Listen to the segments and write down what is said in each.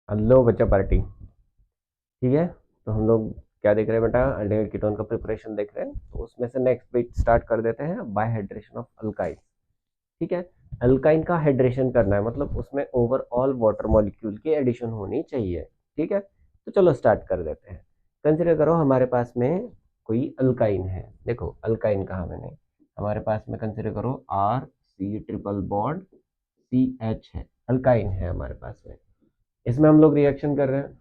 Hello बच्चा party. ठीक है, तो हम लोग क्या देख रहे हैं बेटा? अल्डेहाइड कीटोन का प्रिपरेशन देख रहे हैं। तो उसमें से नेक्स्ट बीट स्टार्ट कर देते हैं, बाय हाइड्रेशन ऑफ अल्काइन। ठीक है, अल्काइन का हाइड्रेशन करना है, मतलब उसमें ओवरऑल वाटर मॉलिक्यूल की एडिशन होनी चाहिए। ठीक है, तो चलो स्टार्ट कर देते हैं। कंसिडर करो हमारे पास में कोई अल्काइन है। देखो अल्काइन कहा मैंने, हमारे पास में कंसिडर करो R C triple bond C H है, अल्काइन है हमारे पास में। इसमें हम लोग रिएक्शन कर रहे हैं।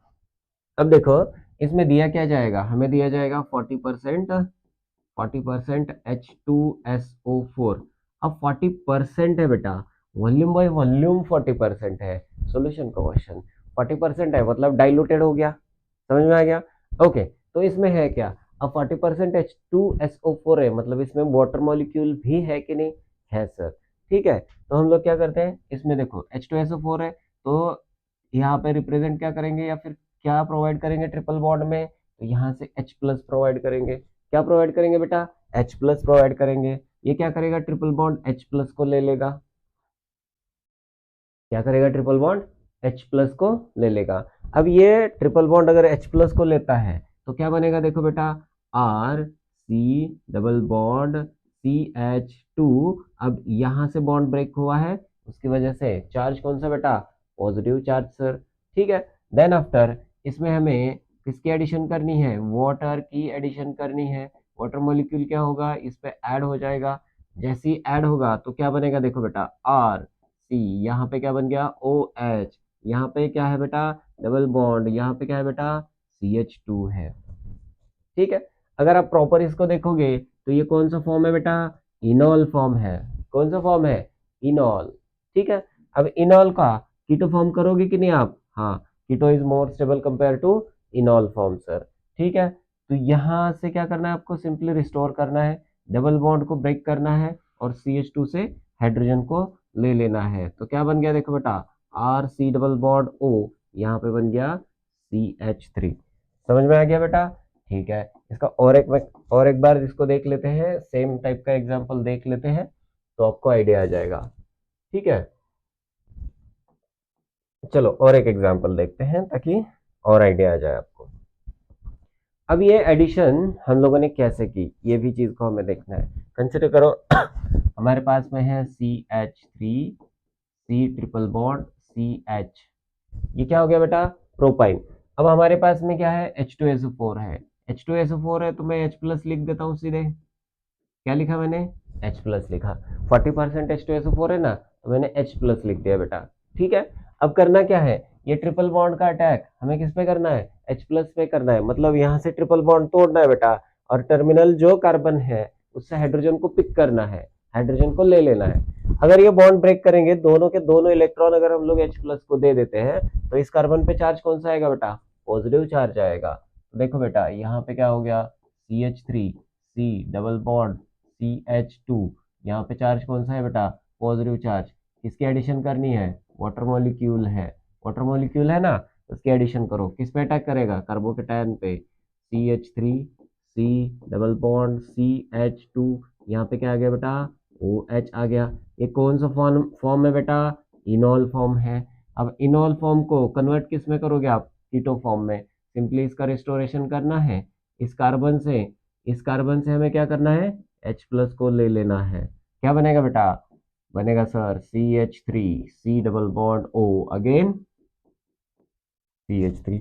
अब देखो इसमें दिया क्या जाएगा, हमें दिया जाएगा 40% H2SO4। अब 40% है बेटा, वॉल्यूम बाय वॉल्यूम 40% है। सॉल्यूशन का क्वेश्चन 40% है, मतलब डाइल्यूटेड हो गया। समझ में आ गया? ओके, तो इसमें है क्या? अब 40% H2SO4 है, मतलब इसमें वाटर मॉलिक्यूल भी है कि नहीं? है सर। ठीक है, तो हम लोग क्या करते हैं, इसमें देखो H2SO4 है, तो यहाँ पे रिप्रेजेंट क्या करेंगे या फिर क्या प्रोवाइड करेंगे ट्रिपल बॉन्ड में? तो यहाँ से H प्लस प्रोवाइड करेंगे। क्या प्रोवाइड करेंगे बेटा? H प्लस प्रोवाइड करेंगे। ये क्या करेगा, ट्रिपल बॉन्ड H प्लस को ले लेगा। क्या करेगा, ट्रिपल बॉन्ड H प्लस को ले लेगा। अब ये ट्रिपल बॉन्ड अगर H प्लस को लेता है तो क्या बनेगा, देखो बेटा, R C double bond CH2। अब यहाँ से बॉन्ड ब्रेक हुआ है, उसकी वजह से चार्ज कौन सा बेटा? Positive charge sir. ठीक है, देन आफ्टर इसमें हमें किसकी एडिशन करनी है? वाटर की एडिशन करनी है। वाटर मॉलिक्यूल क्या होगा, इस पे ऐड हो जाएगा। जैसे ही ऐड होगा तो क्या बनेगा, देखो बेटा, आर सी, यहाँ पे क्या बन गया, ओ एच। यहाँ पे क्या है बेटा, डबल बॉन्ड, यहाँ पे क्या है बेटा, CH2 है। ठीक है, अगर आप प्रॉपर इसको देखोगे तो ये कौन सा फॉर्म है बेटा? इनॉल फॉर्म है। कौन सा फॉर्म है? इनॉल। ठीक है, अब इनॉल का कीटो फॉर्म करोगे कि नहीं आप? हाँ, keto is more stable compare to enol form sir. ठीक है, तो यहाँ से क्या करना है आपको, सिंपली रिस्टोर करना है, डबल बॉन्ड को ब्रेक करना है और CH2 से हाइड्रोजन को ले लेना है। तो क्या बन गया, देखो बेटा, R C double bond O, यहाँ पे बन गया CH3। समझ में आ गया बेटा? ठीक है, इसका और एक बार इसको देख लेते हैं, सेम टाइप का एग्जांपल देख लेते हैं, तो आपको आइडिया आ जाएगा। ठीक है, चलो और एक एग्जांपल देखते हैं ताकि और आइडिया आ जाए आपको। अब ये एडिशन हम लोगों ने कैसे की, ये भी चीज को हमें देखना है। कंसिडर करो हमारे पास में है CH3 C triple bond CH। ये क्या हो गया बेटा, प्रोपाइन। अब हमारे पास में क्या है, H2SO4 है। H2SO4 है तो मैं H प्लस लिख देता हूँ सीधे। क्या लिखा मैंने? H प्लस लिखा। 40% H2SO4 है ना, तो मैंने H प्लस लिख दिया बेटा। ठीक है, अब करना क्या है, ये ट्रिपल बॉन्ड का अटैक हमें किस पे करना है? H प्लस पे करना है, मतलब यहाँ से ट्रिपल बॉन्ड तोड़ना है बेटा, और टर्मिनल जो कार्बन है उससे हाइड्रोजन को पिक करना है, हाइड्रोजन को ले लेना है। अगर ये बॉन्ड ब्रेक करेंगे, दोनों के दोनों इलेक्ट्रॉन अगर हम लोग H प्लस को दे देते हैं, तो इस कार्बन पे चार्ज कौन सा आएगा बेटा? पॉजिटिव चार्ज आएगा। तो देखो बेटा, यहाँ पे क्या हो गया, CH3 C double bond CH2, यहाँ पे चार्ज कौन सा है बेटा? Positive charge. किसकी एडिशन करनी है? वाटर मॉलिक्यूल है। वाटर मॉलिक्यूल है ना, उसकी एडिशन करो। किस पे अटैक करेगा? कार्बोकेटायन पे। CH3 C double bond CH2, यहाँ पे क्या आ गया बेटा? OH आ गया। ये कौन सा फॉर्म है बेटा? इनॉल फॉर्म है। अब इनॉल फॉर्म को कन्वर्ट किस में करोगे आप? कीटो फॉर्म में। सिंपली इसका रिस्टोरेशन करना है। इस कार्बन से इस कार्बन से हमें क्या करना है? H प्लस को ले लेना है। क्या बनेगा बेटा? बनेगा sir CH3 C double bond O, again CH3।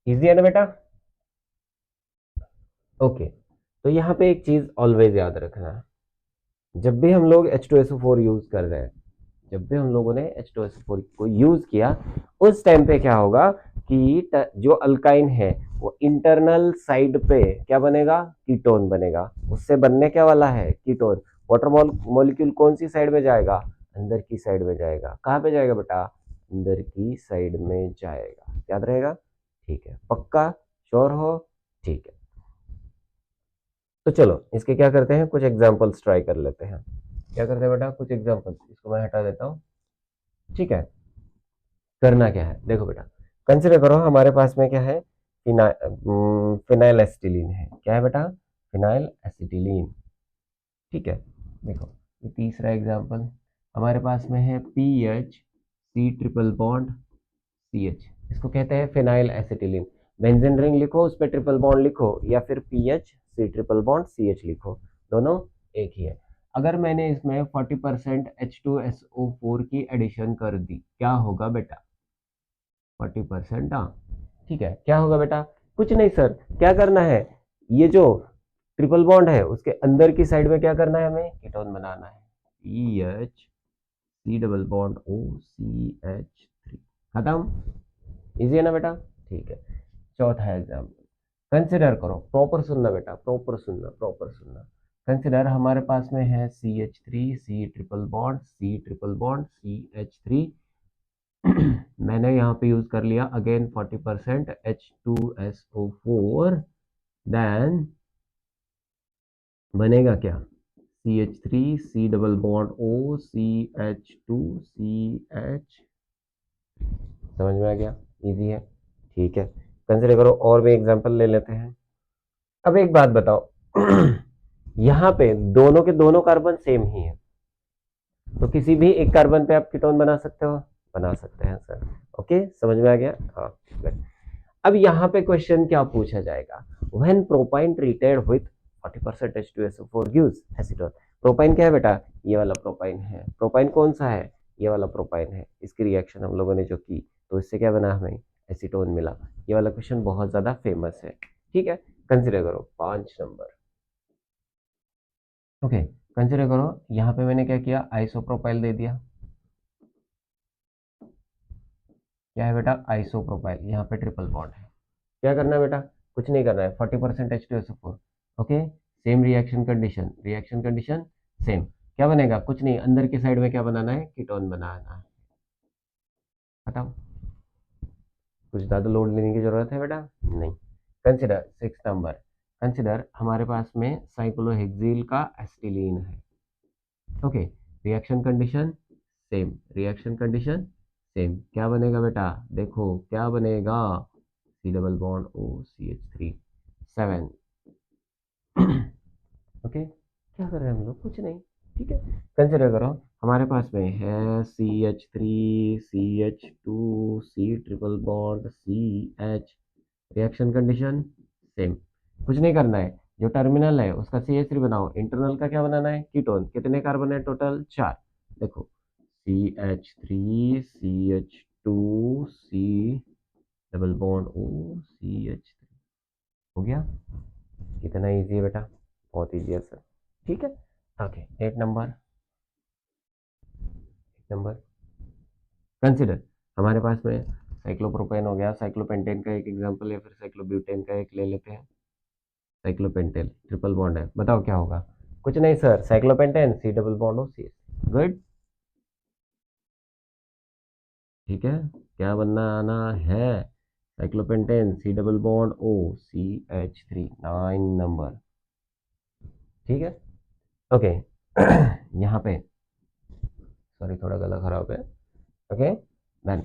Easy है ना बेटा? ओके, तो यहाँ पे एक चीज ऑलवेज याद रखना है, जब भी हम लोग H2SO4 यूज कर रहे हैं, जब भी हम लोगों ने H2SO4 को यूज किया, उस टाइम पे क्या होगा कि जो अल्काइन है वो इंटरनल साइड पे क्या बनेगा? कीटोन बनेगा। उससे बनने क्या वाला है? कीटोन। वाटर मॉलिक्यूल कौन सी साइड में जाएगा? अंदर की साइड में जाएगा। कहाँ पे जाएगा बेटा? अंदर की साइड में जाएगा। याद रहेगा? ठीक है, पक्का? श्योर हो? ठीक है, तो चलो इसके क्या करते हैं, कुछ एग्जाम्पल्स ट्राई कर लेते हैं। क्या करते हैं बेटा? कुछ एग्जाम्पल्स, इसको मैं हटा देता हूँ। ठीक है, करना क्या है, देखो बेटा, कंसिडर करो हमारे पास में क्या है, फिनाइल एसिटिलीन है। क्या है बेटा? Phenyl acetylene. ठीक है, देखो ये तीसरा एग्जाम्पल, हमारे पास में है PH C triple bond CH, इसको कहते हैं फिनाइल एसिटिलीन। बेंजीन रिंग लिखो, उस पर ट्रिपल बॉन्ड लिखो, या फिर PH C triple bond CH लिखो, दोनों एक ही है। अगर मैंने इसमें 40% H2SO4 की एडिशन कर दी, क्या होगा बेटा? 40%, हाँ ठीक है, क्या होगा बेटा? कुछ नहीं सर, क्या करना है, ये जो ट्रिपल बॉन्ड है उसके अंदर की साइड में क्या करना है, हमें कीटोन बनाना है, PH C double bond OCH3, खत्म। इजी है ना बेटा? ठीक है। चौथा एग्जाम्पल कंसिडर करो, प्रॉपर सुनना बेटा, प्रॉपर सुनना, प्रॉपर सुनना। कंसिडर हमारे पास में है CH3 C triple bond C triple bond CH3। मैंने यहाँ पे यूज कर लिया अगेन 40% H2SO4, देन बनेगा क्या? CH3 C double bond O CH2 CH। समझ में आ गया? इजी है, ठीक है। कंसिडर करो, और भी एग्जांपल ले लेते हैं। अब एक बात बताओ, यहाँ पे दोनों के दोनों कार्बन सेम ही है, तो किसी भी एक कार्बन पे आप कीटोन बना सकते हो, बना सकते हैं सर। ओके, समझ में आ गया? हाँ। अब यहाँ पे क्वेश्चन क्या पूछा जाएगा, when propyne treated with 40% H2SO4 gives acetone. Propyne क्या है बेटा? ये वाला प्रोपाइन है। प्रोपाइन कौन सा है? ये वाला प्रोपाइन है। इसकी रिएक्शन हम लोगों ने जो की, तो इससे क्या बना, हमें एसीटोन मिला। ये वाला क्वेश्चन बहुत ज्यादा फेमस है, ठीक है। कंसिडर करो 5 नंबर। ओके, कंसिडर करो, यहाँ पे मैंने क्या किया, आइसोप्रोपाइल दे दिया। क्या है बेटा? आइसोप्रोपाइल। यहाँ पे ट्रिपल बॉन्ड है। क्या करना है बेटा? कुछ नहीं करना है, 40% H2SO4। Okay, same reaction condition, reaction condition same. क्या बनेगा? कुछ नहीं, अंदर की साइड में क्या बनाना है, कीटोन बनाना है। बताओ, कुछ ज़्यादा लोड लेने की जरूरत है बेटा? नहीं। Consider 6 number. कंसिडर हमारे पास में साइक्लोहेक्सिल का एसिटिलीन है। Okay, reaction condition same, reaction condition same. क्या बनेगा बेटा? देखो क्या बनेगा, C double bond OCH3 7। Okay, क्या कर रहे हैं हम लोग? कुछ नहीं, ठीक है। कंसिडर करो, हमारे पास में है CH3 CH2 C triple bond CH। Reaction condition same, कुछ नहीं करना है। जो टर्मिनल है उसका CH3 बनाओ, इंटरनल का क्या बनाना है, कीटोन। कितने कार्बन है टोटल? 4। देखो CH3 CH2 C double bond OCH3, हो गया। कितना इजी है बेटा? बहुत इजी है सर, ठीक है। ओके, 8 नंबर कंसिडर, हमारे पास में साइक्लोप्रोपेन हो गया, साइक्लोपेंटेन का एक एग्जांपल, या फिर साइक्लोब्यूटेन का एक ले लेते हैं। साइक्लोपेंटेन ट्रिपल बॉन्ड है, बताओ क्या होगा? कुछ नहीं sir, cyclopentane C double bond OCH। Good, ठीक है। क्या बनना आना है? Cyclopentane C double bond OCH3, 9 number, ठीक है। ओके, यहाँ पे सॉरी थोड़ा गला खराब है। ओके, देन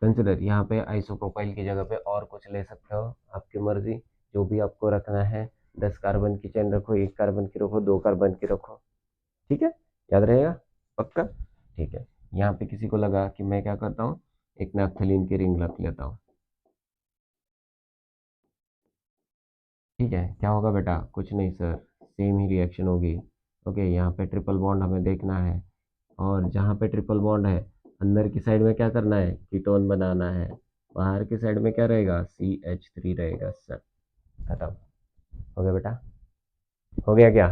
कंसिडर, यहाँ पे आइसोप्रोपाइल की जगह पे और कुछ ले सकते हो, आपकी मर्जी, जो भी आपको रखना है। 10 कार्बन की चेन रखो, 1 कार्बन की रखो, 2 कार्बन की रखो, ठीक है, याद रहेगा पक्का? ठीक है। यहाँ पे किसी को लगा कि मैं क्या करता हूँ, एक नैप्थलीन की रिंग रख लेता हूँ, ठीक है। क्या होगा बेटा? कुछ नहीं सर, सेम ही रिएक्शन होगी। ओके, यहाँ पे ट्रिपल बॉन्ड हमें देखना है, और जहाँ पे ट्रिपल बॉन्ड है, अंदर की साइड में क्या करना है, कीटोन बनाना है। बाहर की साइड में क्या रहेगा, CH3 रहेगा सर। खत्म, हो गया बेटा? हो गया क्या?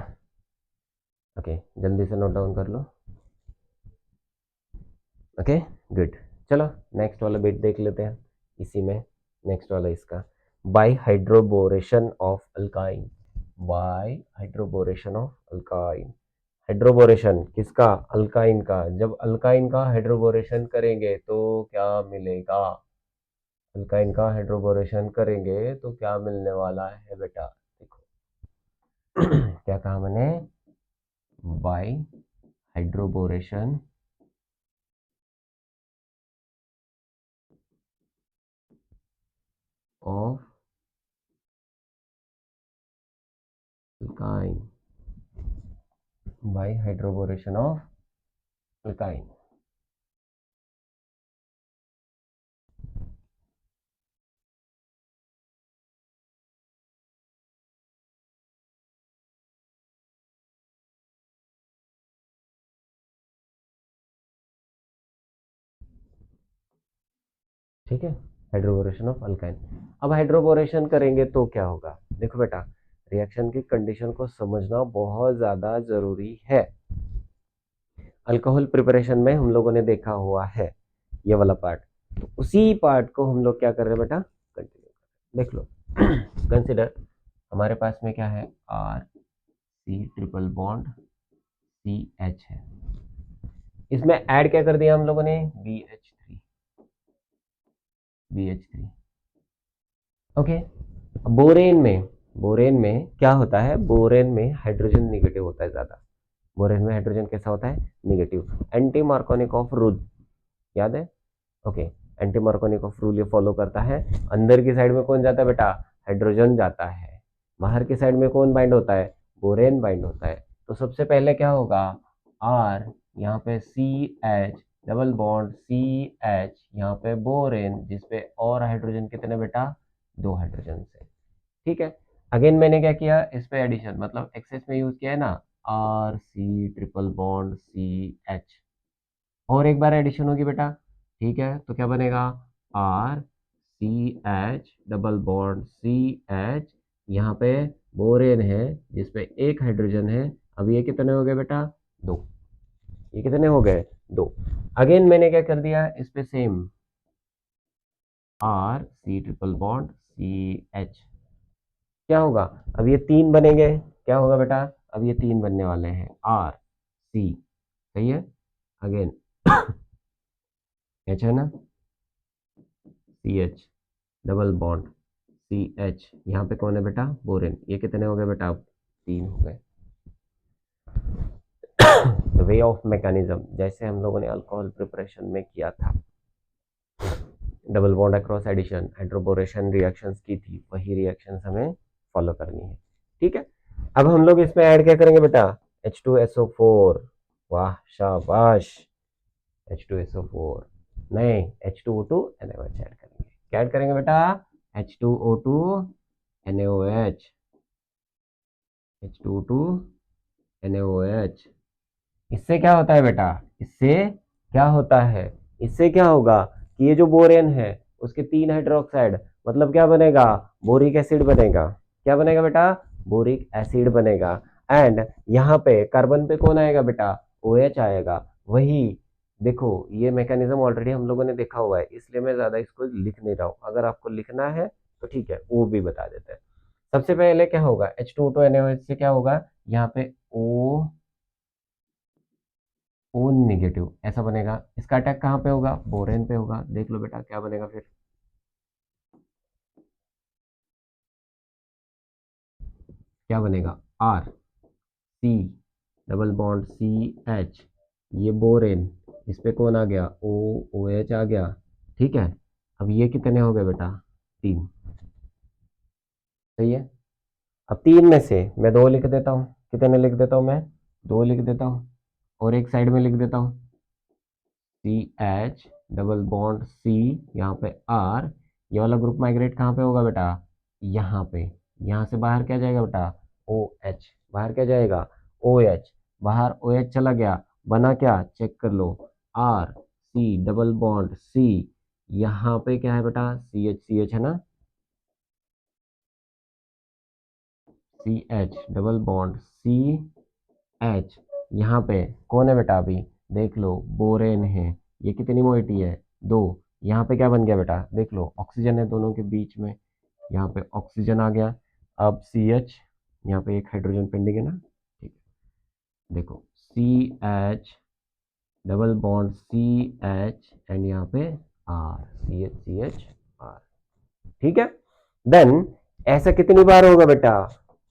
ओके, जल्दी से नोट डाउन कर लो। Okay, good. चलो नेक्स्ट वाला बिट देख लेते हैं इसी में। नेक्स्ट वाला इसका, by hydroboration of alkyne. By hydroboration of alkyne. Hydroboration किसका? अल्काइन का। जब अल्काइन का हाइड्रोबोरेशन करेंगे तो क्या मिलेगा? अल्काइन का हाइड्रोबोरेशन करेंगे तो क्या मिलने वाला है बेटा? देखो क्या कहा मैंने, by hydroboration of alkyne, by hydroboration of alkyne. ठीक है, हाइड्रोबोरेशन ऑफ अल्काइन। अब हाइड्रोबोरेशन करेंगे तो क्या होगा, देखो बेटा रिएक्शन की कंडीशन को समझना बहुत ज्यादा जरूरी है। अल्कोहल प्रिपरेशन में हम लोगों ने देखा हुआ है ये वाला पार्ट, तो उसी पार्ट को हम लोग क्या कर रहे हैं बेटा, कंटिन्यू देख लो। कंसिडर हमारे पास में क्या है, R C triple bond C H है, इसमें ऐड क्या कर दिया हम लोगों ने, BH3। ओके, बोरेन में क्या होता है, बोरेन में हाइड्रोजन निगेटिव होता है ज्यादा, बोरेन में हाइड्रोजन कैसा होता है, निगेटिव। एंटी मार्कोनिकॉफ रूल याद है, ओके, एंटी मार्कोनिकॉफ रूल ये फॉलो करता है। अंदर की साइड में कौन जाता है बेटा, हाइड्रोजन जाता है, बाहर की साइड में कौन बाइंड होता है, बोरेन बाइंड होता है। तो सबसे पहले क्या होगा, आर यहाँ पे CH डबल बॉन्ड CH, यहाँ पे बोरेन जिसपे और हाइड्रोजन कितने बेटा, 2 हाइड्रोजन से। ठीक है, अगेन मैंने क्या किया, इस पे एडिशन मतलब एक्सेस में यूज किया है ना, RC ट्रिपल बॉन्ड CH, और एक बार एडिशन होगी बेटा। ठीक है, तो क्या बनेगा, RCH डबल बॉन्ड CH, यहाँ पे बोरेन है जिसपे एक हाइड्रोजन है। अब ये कितने हो गए बेटा, 2, ये कितने हो गए, 2। अगेन मैंने क्या कर दिया, इस पे same RC triple bond CH, क्या होगा, अब ये 3 बनेंगे, क्या होगा बेटा, अब ये 3 बनने वाले हैं, RC, सही है। अगेन H है ना, CH डबल बॉन्ड CH, यहाँ पे कौन है बेटा, बोरेन, ये कितने हो गए बेटा, अब 3 हो गए। वे ऑफ मैकेनिज्म जैसे हम लोगों ने अल्कोहल प्रिपरेशन में किया था, double bond across addition, hydroboration reactions की थी, वही रिएक्शंस हमें फॉलो करनी है। ठीक है, अब हम लोग इसमें ऐड क्या करेंगे बेटा, H2SO4, वाह शाबाश, H2SO4 नहीं, H2O2 NaOH ऐड करेंगे, क्या ऐड करेंगे बेटा, H2O2 NaOH, H2O2 NaOH। इससे क्या होता है बेटा, इससे क्या होता है, इससे क्या होगा कि ये जो बोरेन है उसके 3 हाइड्रोक्साइड, मतलब क्या बनेगा, बोरिक एसिड बनेगा, क्या बनेगा बेटा, बोरिक एसिड बनेगा। एंड यहाँ पे कार्बन पे कौन आएगा बेटा, OH आएगा। वही देखो, ये मैकेनिज्म ऑलरेडी हम लोगों ने देखा हुआ है, इसलिए मैं ज्यादा इसको लिख नहीं रहा हूँ, अगर आपको लिखना है तो ठीक है वो भी बता देते हैं। सबसे पहले क्या होगा, H2O2 NaOH से क्या होगा, यहाँ पे O नेगेटिव ऐसा बनेगा, इसका अटैक कहाँ पे होगा, बोरेन पे होगा। देख लो बेटा क्या बनेगा फिर, क्या बनेगा, RC डबल बॉन्ड CH, ये बोरेन, इस पे कौन आ गया, OH आ गया। ठीक है, अब ये कितने हो गए बेटा, 3, सही है। अब 3 में से मैं 2 लिख देता हूँ, कितने लिख देता हूँ मैं, 2 लिख देता हूँ, और एक साइड में लिख देता हूँ CH डबल बॉन्ड C, यहाँ पे R, ये वाला ग्रुप माइग्रेट कहाँ पे होगा बेटा, यहाँ पे, यहाँ से बाहर क्या जाएगा बेटा, OH, बाहर क्या जाएगा, OH, बाहर OH चला गया, बना क्या, चेक कर लो, RC डबल बॉन्ड C, यहाँ पे क्या है बेटा, CH है ना, CH डबल बॉन्ड CH, यहाँ पे कौन है बेटा, अभी देख लो बोरेन है, ये कितनी मोइटी है, 2। यहाँ पे क्या बन गया बेटा, देख लो ऑक्सीजन है दोनों के बीच में, यहाँ पे ऑक्सीजन आ गया। अब CH, यहाँ पे एक हाइड्रोजन पेंडिंग है ना, ठीक है, देखो CH double bond CH, and यहाँ पे CH ठीक है। देन ऐसा कितनी बार होगा बेटा,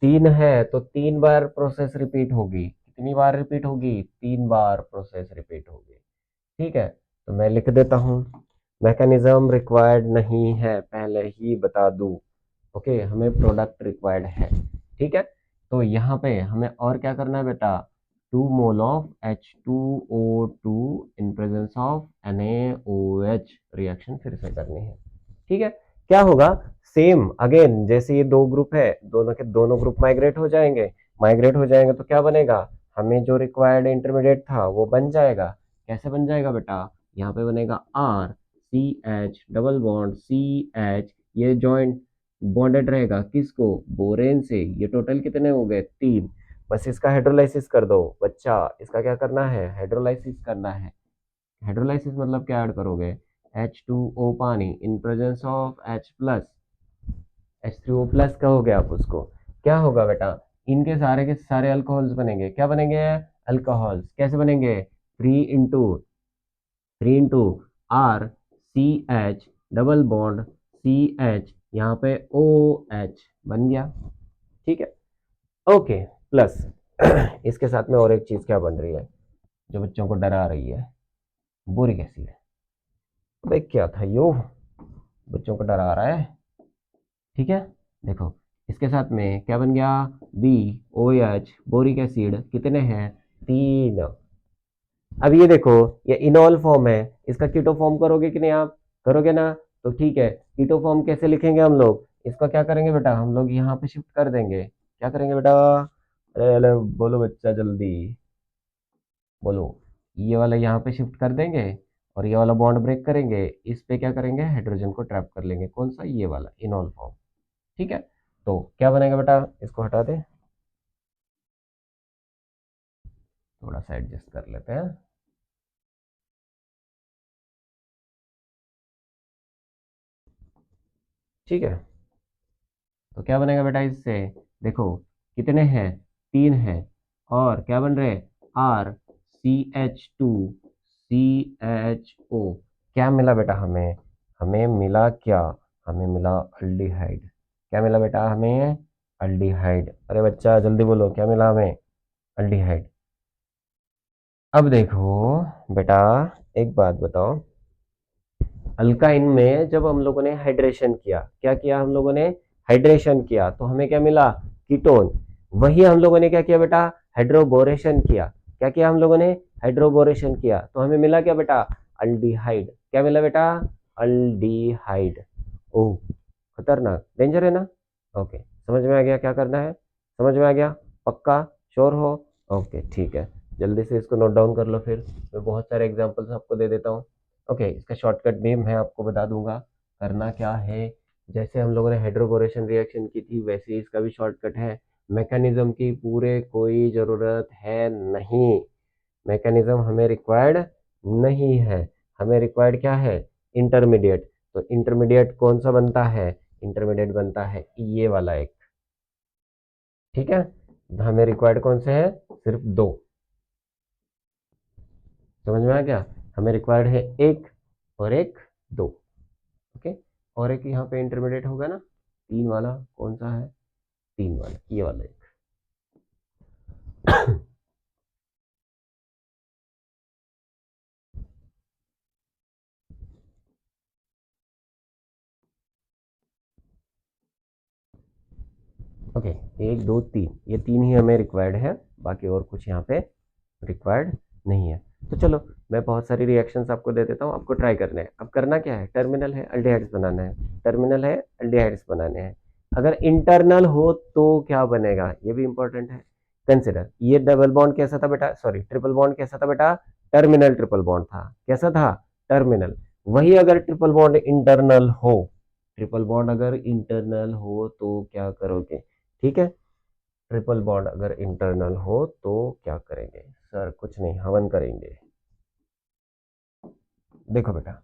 3 है तो 3 बार प्रोसेस रिपीट होगी, कितनी बार रिपीट होगी, 3 बार प्रोसेस रिपीट होगी। ठीक है, तो मैं लिख देता हूँ, मैकेनिज्म रिक्वायर्ड नहीं है, पहले ही बता दूं, ओके, हमें प्रोडक्ट रिक्वायर्ड है। ठीक है, तो यहाँ पे हमें और क्या करना है बेटा, 2 mole of H2O2 in presence of NaOH reaction फिर से करनी है। ठीक है, क्या होगा, सेम अगेन जैसे ये 2 ग्रुप है, दोनों के दोनों ग्रुप माइग्रेट हो जाएंगे, माइग्रेट हो जाएंगे तो क्या बनेगा, हमें जो रिक्वायर्ड इंटरमीडिएट था वो बन जाएगा। कैसे बन जाएगा बेटा, यहाँ पे बनेगा CH डबल बॉन्ड CH, ये जॉइंट बॉन्डेड रहेगा किसको, बोरेन से। ये टोटल कितने हो गए, 3। बस इसका हाइड्रोलाइसिस कर दो बच्चा, इसका क्या करना है, हाइड्रोलाइसिस करना है। हाइड्रोलाइसिस मतलब क्या ऐड करोगे, H2O पानी इन presence of H plus, H3O+ कहोगे आप उसको। क्या होगा बेटा, इनके सारे के सारे अल्कोहल्स बनेंगे, क्या बनेंगे, अल्कोहल्स। कैसे बनेंगे, 3 into R CH double bond CH, यहाँ पे OH बन गया। ठीक है, ओके। प्लस इसके साथ में और एक चीज क्या बन रही है जो बच्चों को डरा रही है, बोरिक एसिड। भाई क्या था यो, बच्चों को डरा रहा है। ठीक है, देखो इसके साथ में क्या बन गया, BOH बोरिक एसिड, कितने हैं, 3। अब ये देखो, ये इनॉल फॉर्म है, इसका कीटो फॉर्म करोगे कि नहीं, आप करोगे ना। तो ठीक है, कीटो फॉर्म कैसे लिखेंगे हम लोग, इसको क्या करेंगे बेटा, हम लोग यहाँ पे शिफ्ट कर देंगे। क्या करेंगे बेटा, अरे अरे बोलो बच्चा जल्दी बोलो। ये वाला यहाँ पे शिफ्ट कर देंगे और ये वाला बॉन्ड ब्रेक करेंगे, इस पे क्या करेंगे, हाइड्रोजन को ट्रैप कर लेंगे, कौन सा, ये वाला इनॉल फॉर्म। ठीक है, तो क्या बनेगा बेटा, इसको हटा दे, थोड़ा सा एडजस्ट कर लेते हैं। ठीक है, तो क्या बनेगा बेटा इससे, देखो कितने हैं, 3 हैं, और क्या बन रहे, RCH2CHO। क्या मिला बेटा हमें, हमें मिला क्या, हमें मिला अल्डिहाइड। क्या मिला बेटा हमें, अल्डिहाइड। अरे बच्चा जल्दी बोलो, क्या मिला हमें, अल्डिहाइड। अब देखो बेटा, एक बात बताओ, अल्काइन में जब हम लोगों ने हाइड्रेशन किया, क्या किया हम लोगों ने, हाइड्रेशन किया, तो हमें क्या मिला, कीटोन। वही हम लोगों ने क्या किया बेटा, हाइड्रोबोरेशन किया। क्या किया हम लोगों ने, हाइड्रोबोरेशन किया, तो हमें मिला क्या बेटा, अल्डिहाइड। क्या मिला बेटा, अल्डिहाइड। ओह, खतरनाक, डेंजर है ना। ओके, समझ में आ गया क्या करना है, समझ में आ गया, पक्का, श्योर हो। ओके ठीक है, जल्दी से इसको नोट डाउन कर लो, फिर मैं बहुत सारे एग्जांपल्स आपको दे देता हूँ। ओके, इसका शॉर्टकट भी मैं आपको बता दूंगा। करना क्या है, जैसे हम लोगों ने हाइड्रोबोरेशन रिएक्शन की थी वैसे ही इसका भी शॉर्टकट है। मैकेनिज्म की पूरे कोई ज़रूरत है नहीं, मैकेनिज्म हमें रिक्वायर्ड नहीं है। हमें रिक्वायर्ड क्या है, इंटरमीडिएट। तो इंटरमीडिएट कौन सा बनता है, इंटरमीडिएट बनता है ये वाला एक। ठीक है, हमें रिक्वायर्ड कौन से है, सिर्फ 2। समझ में आ गया, हमें रिक्वायर्ड है एक और एक, 2। ओके, और एक यहाँ पे इंटरमीडिएट होगा ना, 3 वाला, कौन सा है, 3 वाला, ये वाला एक। ओके, 1 2 3, ये 3 ही हमें रिक्वायर्ड है, बाकी और कुछ यहाँ पे रिक्वायर्ड नहीं है। तो चलो मैं बहुत सारी रिएक्शंस आपको दे देता हूँ, आपको ट्राई करना है। अब करना क्या है, टर्मिनल है, अल्डिहाइड्स बनाना है, टर्मिनल है, अल्डिहाइड्स बनाने हैं। अगर इंटरनल हो तो क्या बनेगा, ये भी इंपॉर्टेंट है। कंसिडर, ये डबल बॉन्ड कैसा था बेटा, सॉरी ट्रिपल बॉन्ड कैसा था बेटा, टर्मिनल ट्रिपल बॉन्ड था। कैसा था, टर्मिनल। वही अगर ट्रिपल बॉन्ड इंटरनल हो, ट्रिपल बॉन्ड अगर इंटरनल हो तो क्या करोगे। ठीक है, ट्रिपल बॉन्ड अगर इंटरनल हो तो क्या करेंगे, सर कुछ नहीं, हवन करेंगे। देखो बेटा,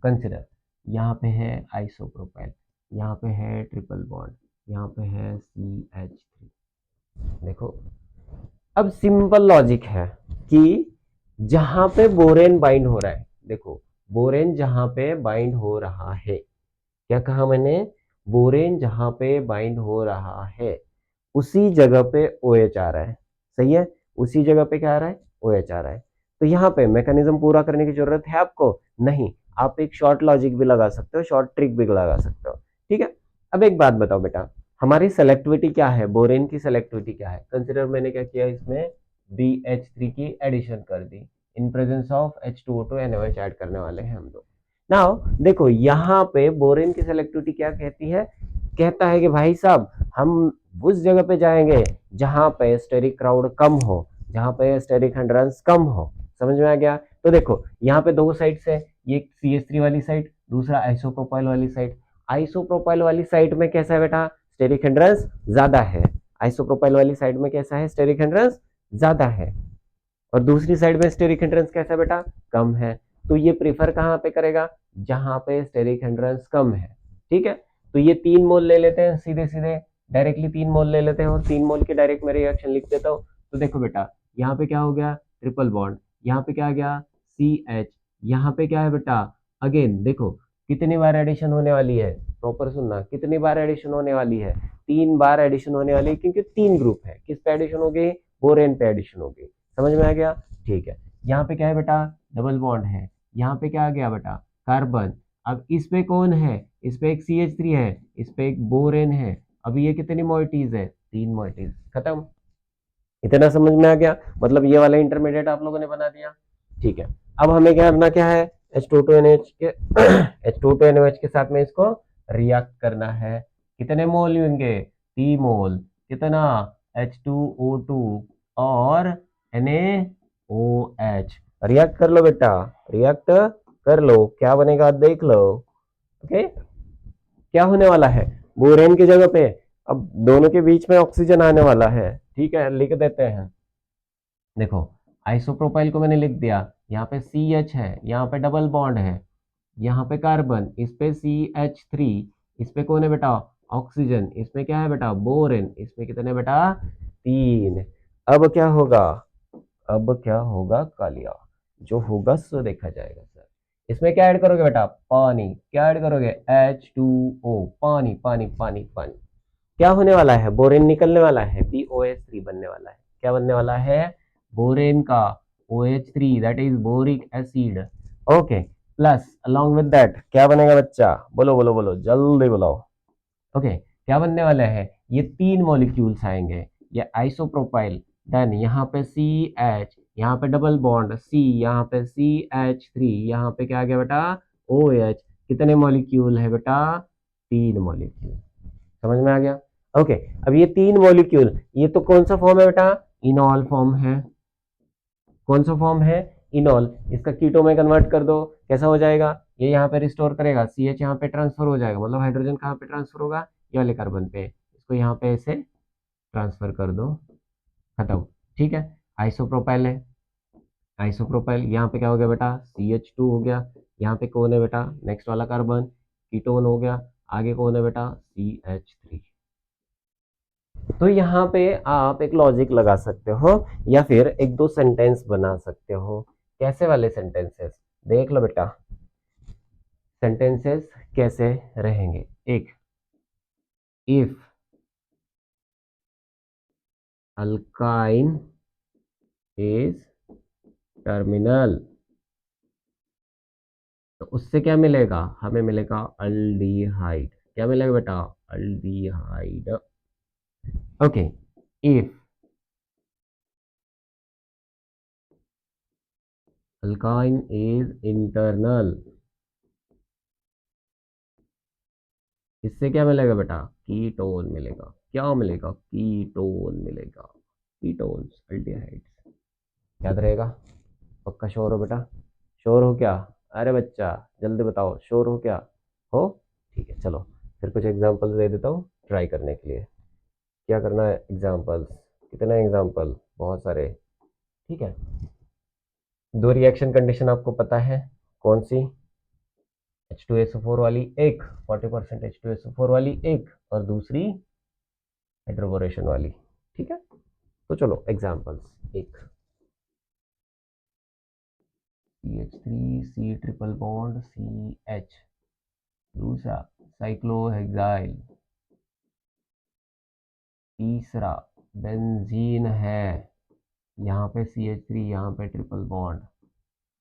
कंसिडर, यहाँ पे है आइसोप्रोपाइल, यहाँ पे है ट्रिपल बॉन्ड, यहाँ पे है CH3। देखो, अब सिंपल लॉजिक है कि जहां पे बोरेन बाइंड हो रहा है, देखो बोरेन जहां पे बाइंड हो रहा है, क्या कहा मैंने, बोरेन जहां पे बाइंड हो रहा है उसी जगह पे OH आ रहा है। सही है, उसी जगह पे क्या आ रहा है, OH आ रहा है। तो यहाँ पे मैकेनिज्म पूरा करने की जरूरत है आपको नहीं, आप एक शॉर्ट लॉजिक भी लगा सकते हो, शॉर्ट ट्रिक भी लगा सकते हो। ठीक है, अब एक बात बताओ बेटा, हमारी सेलेक्टिविटी क्या है, बोरेन की सेलेक्टिविटी क्या है। कंसिडर मैंने क्या किया, इसमें BH3 की एडिशन कर दी, in presence of H2O2 NaOH add करने वाले हैं हम लोग। नाउ देखो यहाँ पे बोरेन की सेलेक्टिविटी क्या कहती है, कहता है कि भाई साहब हम उस जगह पे जाएंगे जहां पे स्टेरिक क्राउड कम हो, जहां पे स्टेरिक हिंड्रेंस कम हो। समझ में आ गया। तो देखो यहाँ पे 2 साइड से, ये CH3 वाली साइड, दूसरा आइसोप्रोपाइल वाली साइड। आइसोप्रोपाइल वाली साइड में कैसा है बेटा, स्टेरिक हिंड्रेंस ज्यादा है। आइसोप्रोपाइल वाली साइड में कैसा है, स्टेरिक हिंड्रेंस ज्यादा है। और दूसरी साइड में स्टेरिक हिंड्रेंस कैसा है बेटा, कम है। तो ये प्रीफर कहाँ पे करेगा, जहां पे स्टेरिक हिंड्रेंस कम है। ठीक है, तो ये 3 मोल ले लेते हैं सीधे सीधे, डायरेक्टली 3 मोल ले लेते हैं और 3 मोल की डायरेक्ट मैं रिएक्शन लिख देता हूँ। तो देखो बेटा, यहाँ पे क्या हो गया, ट्रिपल बॉन्ड, यहाँ पे क्या आ गया, CH, यहाँ पे क्या है बेटा, अगेन देखो कितनी बार एडिशन होने वाली है, प्रॉपर सुनना, कितनी बार एडिशन होने वाली है, 3 बार एडिशन होने वाली है, क्योंकि 3 ग्रुप है। किस पे एडिशन हो गई, बोरेन पे एडिशन हो गई। समझ में आ गया, ठीक है। यहाँ पे क्या है बेटा, डबल बॉन्ड है, यहाँ पे क्या आ गया बेटा, कार्बन। अब इस पे कौन है, इस पे एक CH3 है, इस पे एक बोरेन है। अब ये कितनी मोइटीज है, 3 मोइटीज, खत्म। इतना समझ में आ गया, मतलब ये वाला इंटरमीडिएट आप लोगों ने बना दिया। ठीक है, अब हमें क्या करना, क्या है, H2NH के H2NOH के साथ में इसको रिएक्ट करना है। कितने मोल होंगे, 3 मोल, कितना, H2O2 और NaOH। रिएक्ट कर लो बेटा, रिएक्ट कर लो, क्या बनेगा देख लो। ओके, क्या होने वाला है, बोरेन की जगह पे अब दोनों के बीच में ऑक्सीजन आने वाला है। ठीक है, लिख देते हैं। देखो, आइसोप्रोपाइल को मैंने लिख दिया, यहाँ पे CH है, यहाँ पे डबल बॉन्ड है, यहाँ पे कार्बन, इस पे CH3, इस पे कौन है बेटा, ऑक्सीजन, इसमें क्या है बेटा, बोरेन, इसमें कितने बेटा, 3। अब क्या होगा, अब क्या होगा कालिया, जो होगा सो देखा जाएगा सर। इसमें क्या ऐड करोगे बेटा, पानी, क्या ऐड करोगे, H2O, पानी पानी पानी पानी। क्या होने वाला है, बोरेन निकलने वाला है, BOH3 बनने वाला है। क्या बनने वाला है, बोरेन का OH3, that is boric acid. Okay, plus along with that क्या बनेगा बच्चा, बोलो बोलो बोलो जल्दी बोलो। ओके, क्या बनने वाला है, ये 3 मॉलिक्यूल्स आएंगे, ये आइसोप्रोपाइल, देन यहाँ पे CH, यहाँ पे डबल बॉन्ड C, यहाँ पे CH3, यहाँ पे क्या आ गया बेटा, OH। कितने मॉलिक्यूल है बेटा, 3 मॉलिक्यूल। समझ में आ गया, ओके। अब ये 3 मॉलिक्यूल, ये तो कौन सा फॉर्म है बेटा, इनॉल फॉर्म है। कौन सा फॉर्म है, इनॉल। इसका कीटो में कन्वर्ट कर दो, कैसा हो जाएगा, ये यहाँ पे रिस्टोर करेगा, CH यहाँ पे ट्रांसफर हो जाएगा, मतलब हाइड्रोजन कहाँ पे ट्रांसफर होगा, ये वाले कार्बन पे, इसको यहाँ पे ऐसे ट्रांसफर कर दो, खत्म। ठीक है, आइसोप्रोपाइल है, आइसोप्रोपाइल, यहाँ पे क्या हो गया बेटा, CH2 हो गया, यहाँ पे कौन है बेटा, नेक्स्ट वाला कार्बन, कीटोन हो गया, आगे कौन है बेटा, CH3। तो यहाँ पे आप एक लॉजिक लगा सकते हो या फिर एक दो सेंटेंस बना सकते हो। कैसे वाले सेंटेंसेस, देख लो बेटा, सेंटेंसेस कैसे रहेंगे। एक, इफ अल्काइन इज टर्मिनल, तो उससे क्या मिलेगा, हमें मिलेगा अल्डिहाइड। क्या मिलेगा बेटा, aldehyde. Okay, if alkyne is internal, इससे क्या मिलेगा बेटा, कीटोन मिलेगा। क्या मिलेगा, कीटोन मिलेगा, कीटोन्स, अल्डिहाइड्स। याद रहेगा, पक्का श्योर हो बेटा, श्योर हो क्या, अरे बच्चा जल्दी बताओ, श्योर हो क्या, हो, ठीक है। चलो फिर कुछ एग्जांपल्स दे देता हूँ ट्राई करने के लिए। क्या करना है, एग्जांपल्स, कितने एग्जांपल, बहुत सारे। ठीक है, दो रिएक्शन कंडीशन आपको पता है, कौन सी, H2SO4 वाली एक, 40% H2SO4 वाली एक, और दूसरी हाइड्रोबोरेशन वाली। ठीक है, तो चलो एग्जांपल्स, एक CH3 C triple bond CH, दूसरा साइक्लोहेक्साइल, तीसरा बेंजीन है, यहाँ पे CH3, यहाँ पे ट्रिपल बॉन्ड,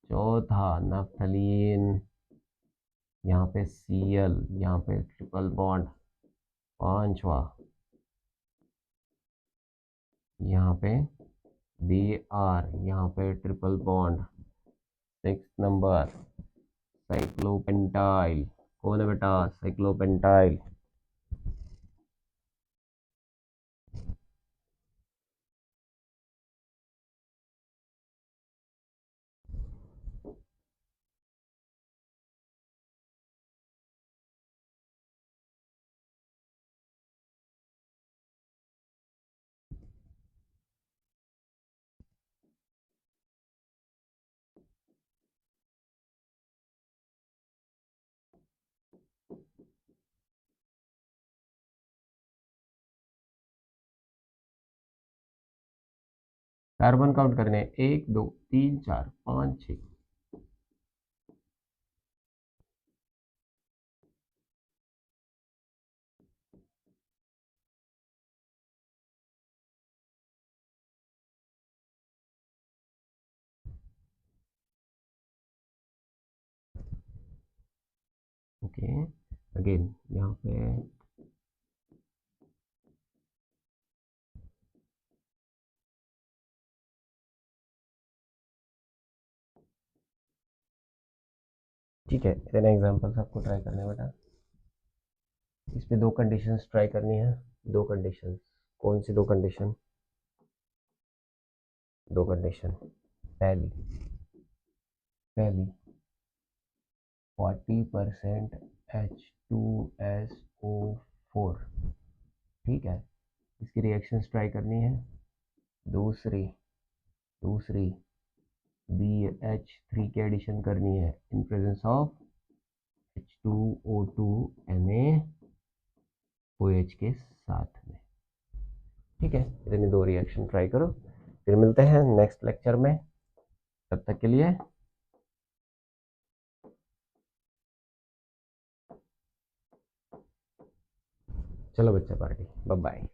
चौथा नफ्थलीन, यहाँ पे Cl, यहाँ पे ट्रिपल बॉन्ड, पांचवा यहाँ पे Br, यहाँ पे ट्रिपल बॉन्ड, 6 नंबर साइक्लोपेंटाइल। कौन है बेटा, साइक्लोपेंटाइल। कार्बन काउंट करने हैं, 1 2 3 4 5 6। ओके, अगेन यहाँ पे ठीक है, इतने एग्जांपल्स आपको ट्राई करने हैं बेटा। इस पे 2 कंडीशंस ट्राई करनी है। 2 कंडीशंस, कौन सी 2 कंडीशन? 2 कंडीशन। पहली पहली 40% H2SO4, ठीक है, इसकी रिएक्शंस ट्राई करनी है। दूसरी दूसरी BH3 की एडिशन करनी है इन प्रेजेंस ऑफ H2O2 NaOH के साथ में। ठीक है, इतनी 2 रिएक्शन ट्राई करो, फिर मिलते हैं नेक्स्ट लेक्चर में। तब तक के लिए चलो बच्चा पार्टी, बाय बाय।